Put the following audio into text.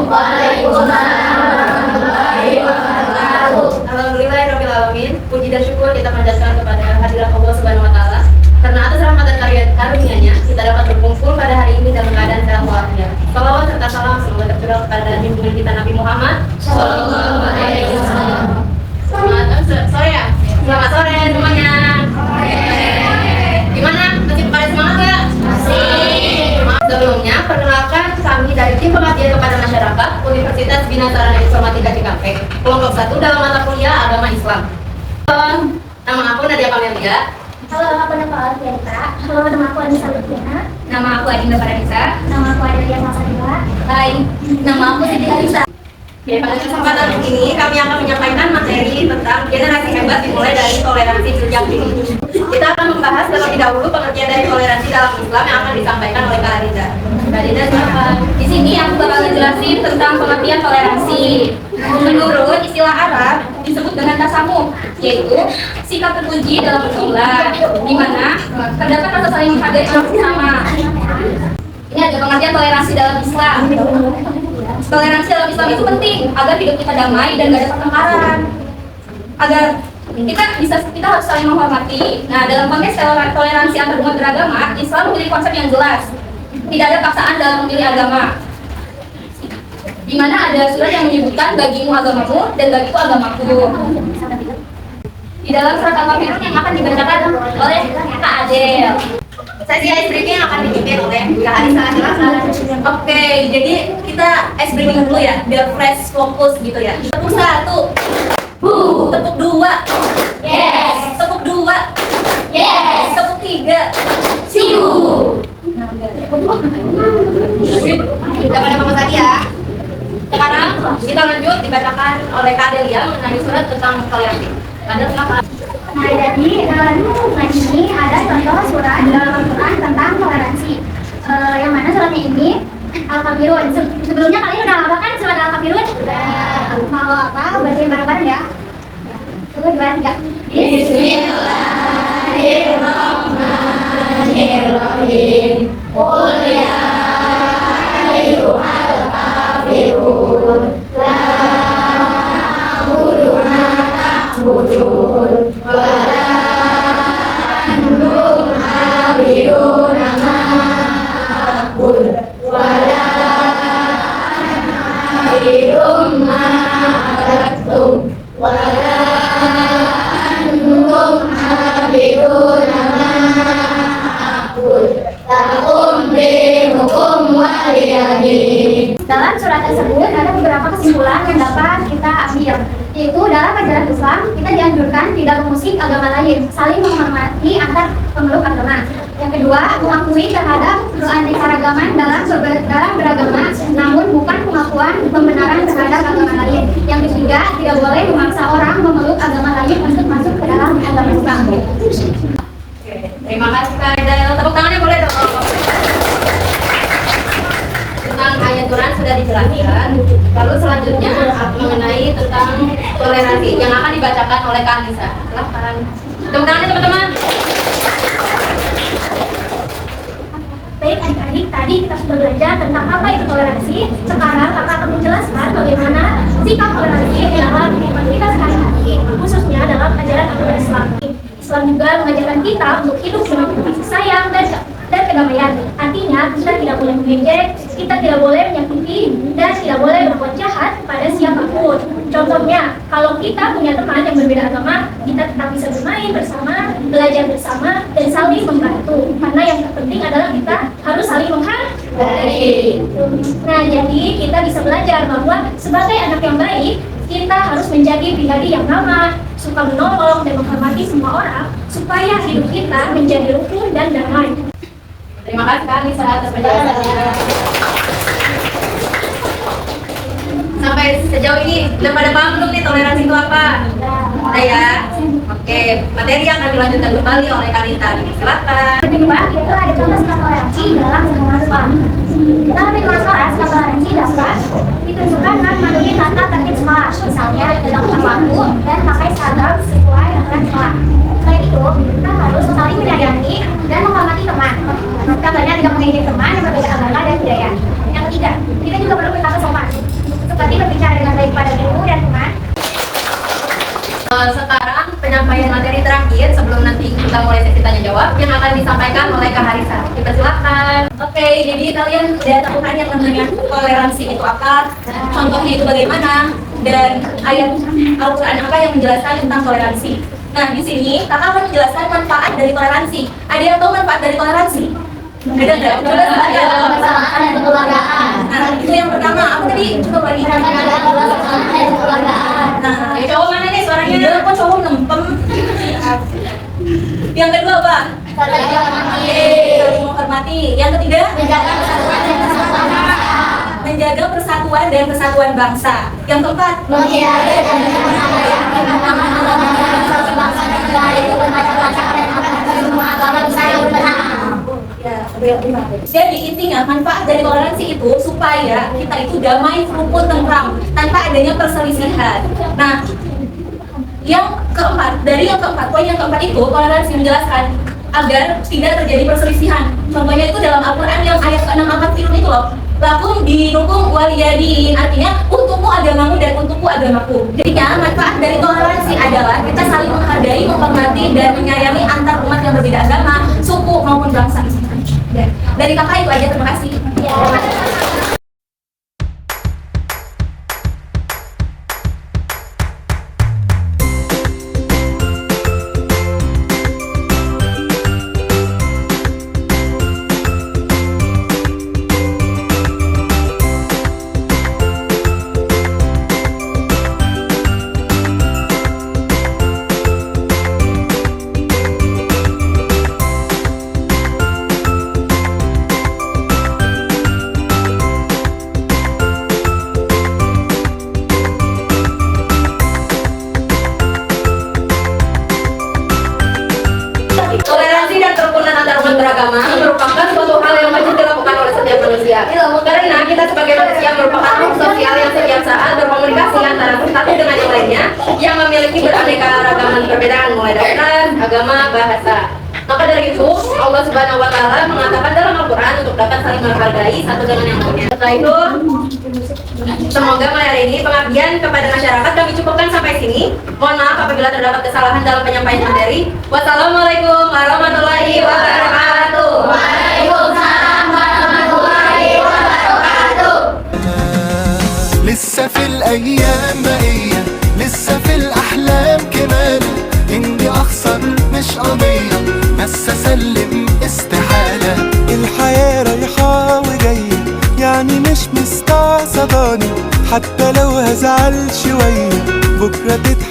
Alhamdulillahirabbil alamin. Puji dan syukur kita panjatkan kepada hadirat Allah Subhanahu wa taala. Karena atas rahmat dan karunia-Nya kita dapat berkumpul pada hari ini dalam keadaan sehat walafiat. Salawat serta salam semoga tercurah kepada junjungan kita Nabi Muhammad sallallahu alaihi wasallam. Selamat sore ya. Selamat sore semuanya. Gimana? Masih pada semangat enggak? Masih. Sebelumnya perkenalkan kami dari tim pengabdian kepada masyarakat Universitas Bina Sarana Informatika Cikampek, kelompok 1 dalam mata kuliah Agama Islam. Nama aku Nadia Pamelia. Halo, aku nama Alfianita. Halo, nama aku Anissa Lutfiana. Nama aku Adinda Paradisa. Nama aku Adelia Salsabila. Hai, nama aku Siti Alisa. Oke, pada kesempatan ini kami akan menyampaikan materi tentang generasi hebat dimulai dari toleransi sejak dini. Kita akan membahas terlebih dahulu pengertian dari toleransi dalam Islam yang akan disampaikan oleh Kak Adinda. Kak Adinda, silakan. Di sini aku bakal ngejelasin tentang pengertian toleransi. Menurut istilah Arab disebut dengan tasamuh, yaitu sikap terpuji dalam bergaul, di mana terdapat rasa saling menghargai orang sesama. Ini ada pengertian toleransi dalam Islam. Toleransi dalam Islam itu penting agar hidup kita damai dan gak ada pertengkaran. Agar kita harus saling menghormati. Nah, dalam konteks toleransi antar umat beragama, Islam memiliki konsep yang jelas. Tidak ada paksaan dalam memilih agama. Di mana ada surat yang menyebutkan bagimu agamamu dan bagiku agamaku. Di dalam surat Al-Kafirun yang akan dibacakan oleh Kak Adel. Sesi ice breaking akan dipimpin oleh Kak Adinda, silakan. Oke, jadi kita ice breaking dulu ya, biar fresh, fokus gitu ya. Tepuk 1. Tepuk 2. Yes. Tepuk 2. Yes. Tepuk 3. Siu. Kita pada fokus tadi ya. Sekarang kita lanjut dibacakan oleh Kak Adelia mengenai surat tentang toleransi. Ada silakan. Nah, jadi ini ada contoh surat dalam Al-Quran tentang toleransi. Yang mana suratnya ini Al-Kafirun. Sebelumnya kalian udah apa kan surat Al-Kafirun? Mau apa? Bacain bareng-bareng ya. Coba gimana enggak? Bismillahirrahmanirrahim. Qul ya ayyuhal kafirun la a'budu ma ta'budun wa la antum 'abiduna ma a'bud wa la ana 'abidun ma 'abadtum wa la antum 'abiduna ma a'bud lakum dinukum waliyadin. Dalam surat tersebut ada beberapa kesimpulan yang dapat kita ambil, yaitu dalam ajaran Islam kita dianjurkan tidak mengusik agama lain, saling menghormati antar pemeluk agama. Yang kedua, mengakui terhadap keanekaragaman dalam beragama, namun bukan pengakuan pembenaran terhadap agama lain. Yang ketiga, tidak boleh memaksa orang memeluk agama lain untuk masuk ke dalam agama Islam. Oke, terima kasih Kak Adel. Tepuk tangannya boleh dong. Tentang ayat Quran sudah dijelaskan. Lalu selanjutnya mengenai tentang toleransi yang akan dibacakan oleh Kak Anissa. Silakan. Tepuk tangannya teman-teman. Baik adik-adik, tadi kita sudah belajar tentang apa itu toleransi. Sekarang kakak akan menjelaskan bagaimana sikap toleransi dalam kehidupan kita sehari-hari, khususnya dalam ajaran agama Islam. Islam juga mengajarkan kita untuk hidup dengan kasih sayang dan kedamaian. Artinya kita tidak boleh mengejek, kita tidak boleh menyakiti, dan tidak boleh berbuat jahat pada siapapun. Contohnya, kalau kita punya teman yang berbeda agama, kita tetap bisa bermain bersama, belajar bersama, dan saling membantu. Karena yang terpenting adalah kita harus saling menghargai. Nah, jadi kita bisa belajar bahwa sebagai anak yang baik, kita harus menjadi pribadi yang ramah, suka menolong dan menghormati semua orang, supaya hidup kita menjadi rukun dan damai. Terima kasih Kak Anissa atas penjelasannya. Sampai sejauh ini udah pada paham belum nih toleransi itu apa? Udah ya? Oke, materi yang akan dilanjutkan kembali oleh Kak Rita. Silakan. Kedua, itu ada contoh sikap toleransi dalam lingkungan sekolah. Dalam lingkungan sekolah, sikap toleransi dapat ditunjukkan dengan mematuhi tata tertib sekolah, misalnya dalam waktu dan pakai seragam sesuai aturan sekolah. Selain itu, kita harus saling menyayangi dan menghormati teman. Kabarnya tidak mengejek teman yang berbeda agama dan budaya. Yang ketiga, kita juga perlu berkata sopan. nanti kita mulai sesi tanya jawab yang akan disampaikan oleh Kak Harisa. Kita silakan. Oke, jadi kalian udah tahu kan yang namanya toleransi itu apa, contohnya itu bagaimana, dan ayat Al-Quran apa yang menjelaskan tentang toleransi. Nah, di sini kakak akan menjelaskan manfaat dari toleransi. Ada yang tahu manfaat dari toleransi? Ada nggak? Coba ada. Kebersamaan dan kekeluargaan. Nah, itu yang pertama. Apa tadi? Coba lagi. Ada kebersamaan dan kekeluargaan. Nah, cowok mana nih suaranya? Iya, kok cowok nempem? Yang kedua apa? Saling menghormati. Yang ketiga? Menjaga persatuan dan kesatuan bangsa. Yang keempat? Menghindari dan bangsa dan negara itu bermacam-macam dan akan semua agama bisa yang benar. Jadi intinya manfaat dari toleransi itu supaya kita itu damai, rukun, tentram tanpa adanya perselisihan. Nah, poin yang keempat itu toleransi menjelaskan agar tidak terjadi perselisihan. Contohnya itu dalam Al-Quran yang ayat ke-6 firman itu loh. Lakum dinukum waliyadin, artinya untukmu agamamu dan untukku agamaku. Jadinya manfaat dari toleransi adalah kita saling menghargai, menghormati dan menyayangi antar umat yang berbeda agama, suku maupun bangsa. Dari kakak itu aja, terima kasih. Toleransi dan kerukunan antar umat beragama merupakan suatu hal yang wajib dilakukan oleh setiap manusia. Karena kita sebagai manusia merupakan makhluk sosial yang setiap saat berkomunikasi antara satu dengan yang lainnya yang memiliki beraneka ragaman perbedaan mulai dari ras, agama, bahasa. Maka dari itu, Allah Subhanahu wa Ta'ala mengatakan dalam Al-Quran untuk dapat saling menghargai satu dengan yang lainnya. Setelah itu, semoga mulai hari ini pengabdian kepada masyarakat kami cukupkan sampai sini. Mohon maaf apabila terdapat kesalahan dalam penyampaian materi. Wassalamualaikum warahmatullahi wabarakatuh. Waalaikumsalam warahmatullahi wabarakatuh. لسه في الأيام بقية لسه في الأحلام كمان إني أخسر مش قضية بس أسلم استحالة الحياة رايحة وجاية يعني مش مستعصباني حتى لو هزعل شوية بكرة تضحك